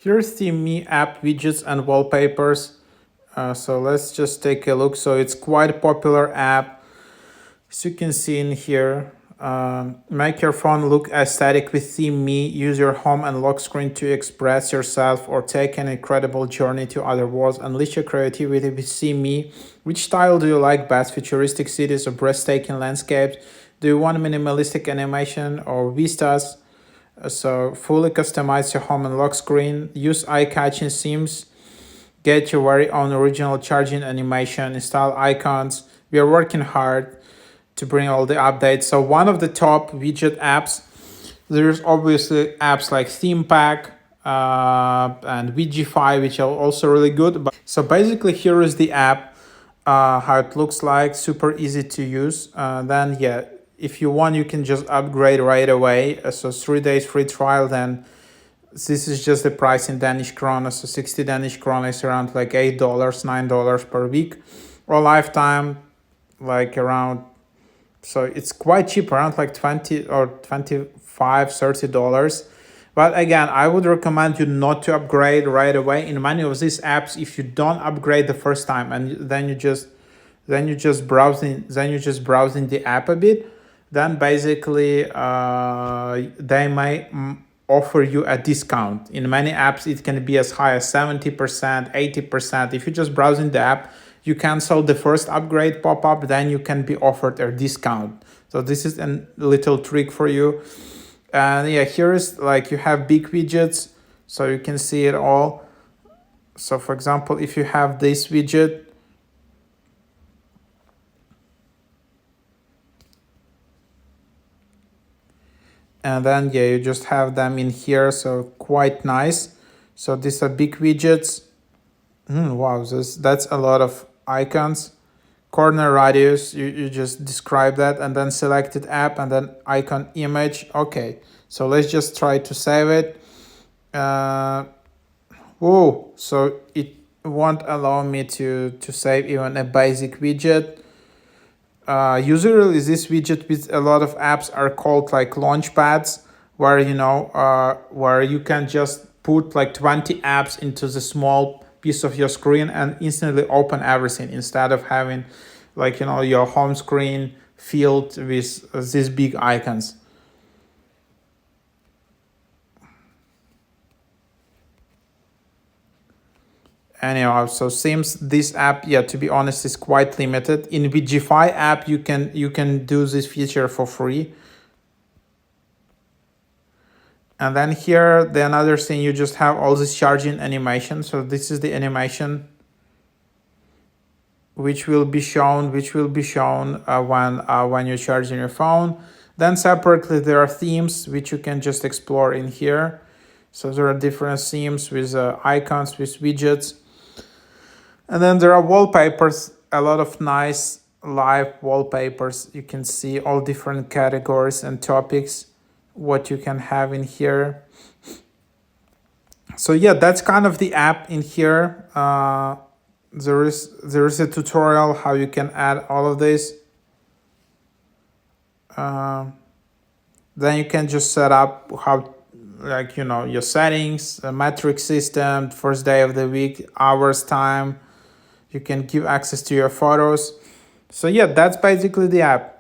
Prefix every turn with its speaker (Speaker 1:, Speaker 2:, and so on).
Speaker 1: Here's the Me app widgets and wallpapers. So let's just take a look. So it's quite a popular app. As you can see in here, make your phone look aesthetic with ThemeMe. Use your home and lock screen to express yourself or take an incredible journey to other worlds. Unleash your creativity with ThemeMe. Which style do you like best? Futuristic cities or breathtaking landscapes? Do you want minimalistic animation or vistas? So fully customize your home and lock screen. Use eye-catching themes. Get your very own original charging animation. Install icons. We are working hard to bring all the updates. So one of the top widget apps. There's obviously apps like Theme Pack and Widgify, which are also really good. But so basically, here is the app. How it looks like, super easy to use. Then yeah, if you want, you can just upgrade right away. So 3 days free trial. Then this is just the price in Danish krona. So 60 Danish krona is around like $8, $9 per week, or lifetime like around. So it's quite cheap, around like 20 or 25, $30. But again, I would recommend you not to upgrade right away. In many of these apps, if you don't upgrade the first time and then you just browsing the app a bit, then basically they may offer you a discount. In many apps, it can be as high as 70%, 80%. If you're just browsing the app, you cancel the first upgrade pop-up, then you can be offered a discount. So this is a little trick for you. And yeah, here is like you have big widgets, so you can see it all. So for example, if you have this widget, and then yeah, you just have them in here, so quite nice. So these are big widgets. Wow, that's a lot of icons. Corner radius, you just describe that, and then selected app, and then icon image. Okay, so let's just try to save it. Whoa, so it won't allow me to save even a basic widget. Usually this widget with a lot of apps are called like launch pads, where where you can just put like 20 apps into the small piece of your screen and instantly open everything, instead of having like your home screen filled with these big icons. Anyhow, so seems this app, yeah, to be honest, is quite limited. In Widgify app, you can do this feature for free. And then here, the another thing, you just have all this charging animation. So this is the animation which will be shown when you're charging your phone. Then separately, there are themes which you can just explore in here. So there are different themes with icons, with widgets. And then there are wallpapers, a lot of nice live wallpapers. You can see all different categories and topics, what you can have in here. So yeah, that's kind of the app in here. There is a tutorial how you can add all of this. Then you can just set up how, like, your settings, a metric system, first day of the week, hours, time. You can give access to your photos. So yeah, that's basically the app.